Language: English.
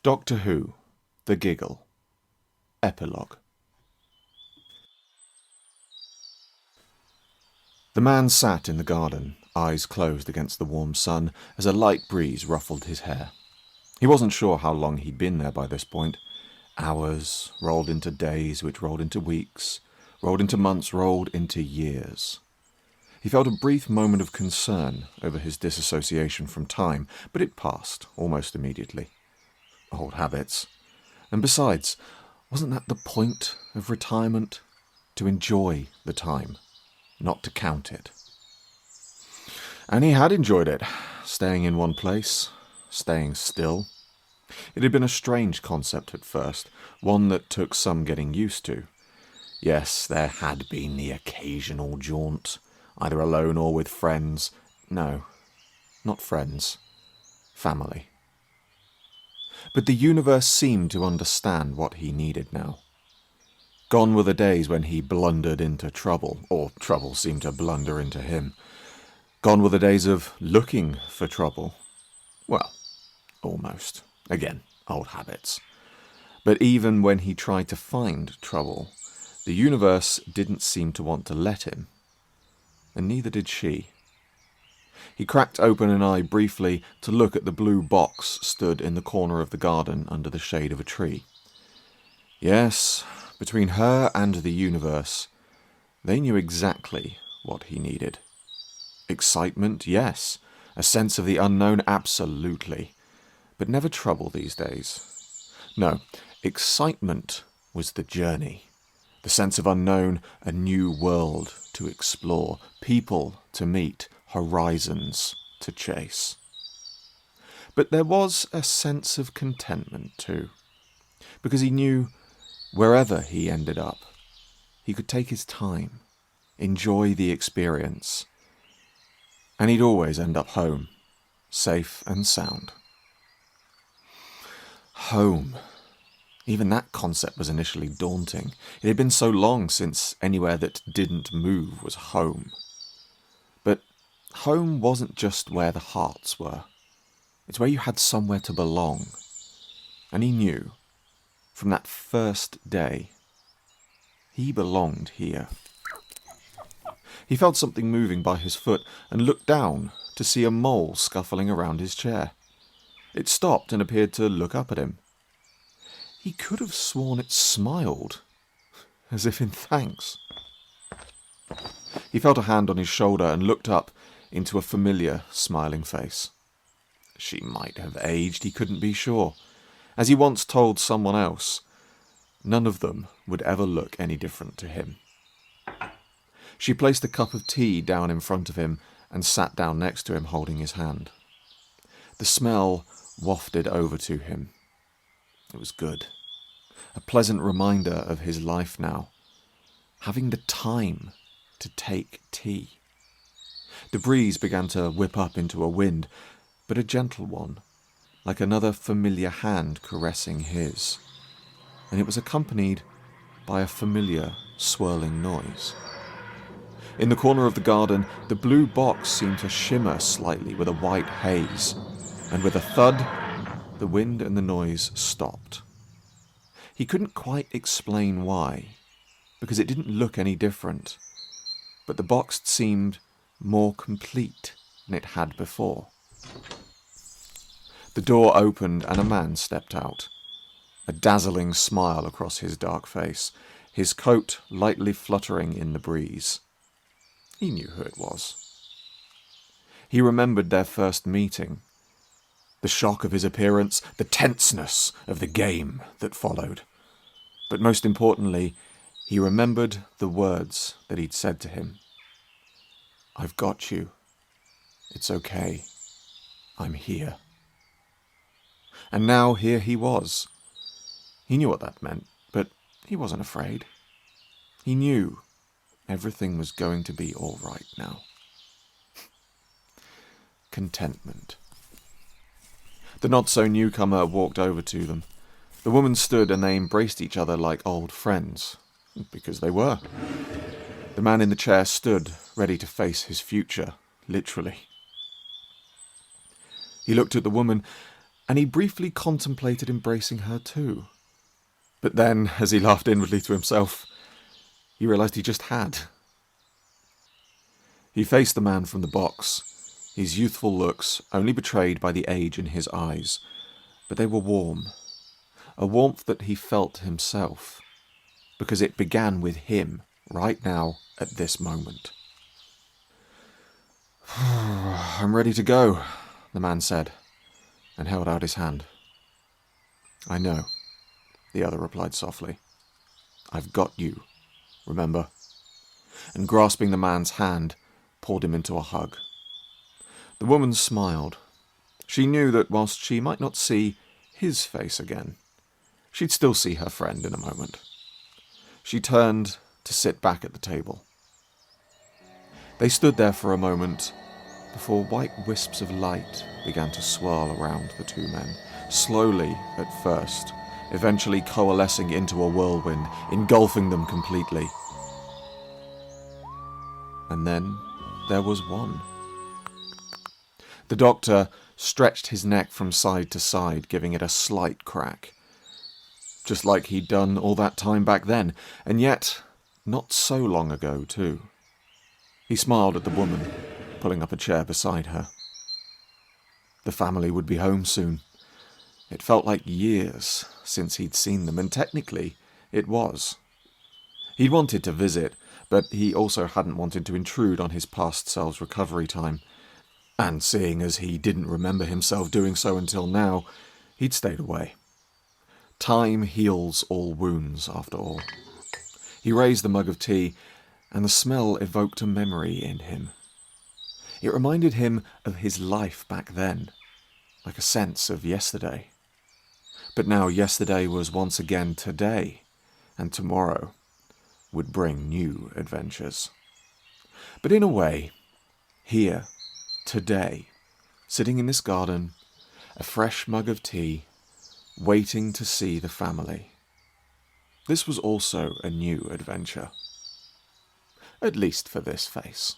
Doctor Who, The Giggle, Epilogue. The man sat in the garden, eyes closed against the warm sun, as a light breeze ruffled his hair. He wasn't sure how long he'd been there by this point. Hours rolled into days, which rolled into weeks, rolled into months, rolled into years. He felt a brief moment of concern over his disassociation from time, but it passed almost immediately. Old habits. And besides, wasn't that the point of retirement? To enjoy the time, not to count it. And he had enjoyed it, staying in one place, staying still. It had been a strange concept at first, one that took some getting used to. Yes, there had been the occasional jaunt, either alone or with friends. No, not friends. Family. But the universe seemed to understand what he needed now. Gone were the days when he blundered into trouble, or trouble seemed to blunder into him. Gone were the days of looking for trouble. Well, almost. Again, old habits. But even when he tried to find trouble, the universe didn't seem to want to let him. And neither did she. He cracked open an eye briefly to look at the blue box stood in the corner of the garden under the shade of a tree. Yes, between her and the universe, they knew exactly what he needed. Excitement, yes. A sense of the unknown, absolutely. But never trouble these days. No, excitement was the journey. The sense of unknown, a new world to explore, people to meet, horizons to chase. But there was a sense of contentment too, because he knew wherever he ended up, he could take his time, enjoy the experience, and he'd always end up home, safe and sound. Home. Even that concept was initially daunting. It had been so long since anywhere that didn't move was home. But home wasn't just where the hearts were. It's where you had somewhere to belong. And he knew, from that first day, he belonged here. He felt something moving by his foot and looked down to see a mole scuffling around his chair. It stopped and appeared to look up at him. He could have sworn it smiled, as if in thanks. He felt a hand on his shoulder and looked up into a familiar, smiling face. She might have aged, he couldn't be sure. As he once told someone else, none of them would ever look any different to him. She placed a cup of tea down in front of him and sat down next to him, holding his hand. The smell wafted over to him. It was good. A pleasant reminder of his life now. Having the time to take tea. The breeze began to whip up into a wind, but a gentle one, like another familiar hand caressing his. And it was accompanied by a familiar swirling noise. In the corner of the garden, the blue box seemed to shimmer slightly with a white haze, and with a thud, the wind and the noise stopped. He couldn't quite explain why, because it didn't look any different, but the box seemed more complete than it had before. The door opened and a man stepped out, a dazzling smile across his dark face, his coat lightly fluttering in the breeze. He knew who it was. He remembered their first meeting. The shock of his appearance, the tenseness of the game that followed. But most importantly, he remembered the words that he'd said to him. "I've got you. It's okay. I'm here." And now here he was. He knew what that meant, but he wasn't afraid. He knew everything was going to be all right now. Contentment. The not-so-newcomer walked over to them. The woman stood and they embraced each other like old friends, because they were. The man in the chair stood, ready to face his future, literally. He looked at the woman, and he briefly contemplated embracing her too. But then, as he laughed inwardly to himself, he realised he just had. He faced the man from the box, his youthful looks only betrayed by the age in his eyes, but they were warm, a warmth that he felt himself, because it began with him right now at this moment. "I'm ready to go," the man said, and held out his hand. "I know," the other replied softly. "I've got you, remember?" And grasping the man's hand, pulled him into a hug. The woman smiled. She knew that whilst she might not see his face again, she'd still see her friend in a moment. She turned to sit back at the table. They stood there for a moment before white wisps of light began to swirl around the two men, slowly at first, eventually coalescing into a whirlwind, engulfing them completely. And then there was one. The Doctor stretched his neck from side to side, giving it a slight crack, just like he'd done all that time back then, and yet not so long ago too. He smiled at the woman, pulling up a chair beside her. The family would be home soon. It felt like years since he'd seen them, and technically it was. He'd wanted to visit, but he also hadn't wanted to intrude on his past self's recovery time, and seeing as he didn't remember himself doing so until now, he'd stayed away. Time heals all wounds, after all. He raised the mug of tea, and the smell evoked a memory in him. It reminded him of his life back then, like a sense of yesterday. But now yesterday was once again today, and tomorrow would bring new adventures. But in a way, here, today, sitting in this garden, a fresh mug of tea, waiting to see the family. This was also a new adventure. At least for this face.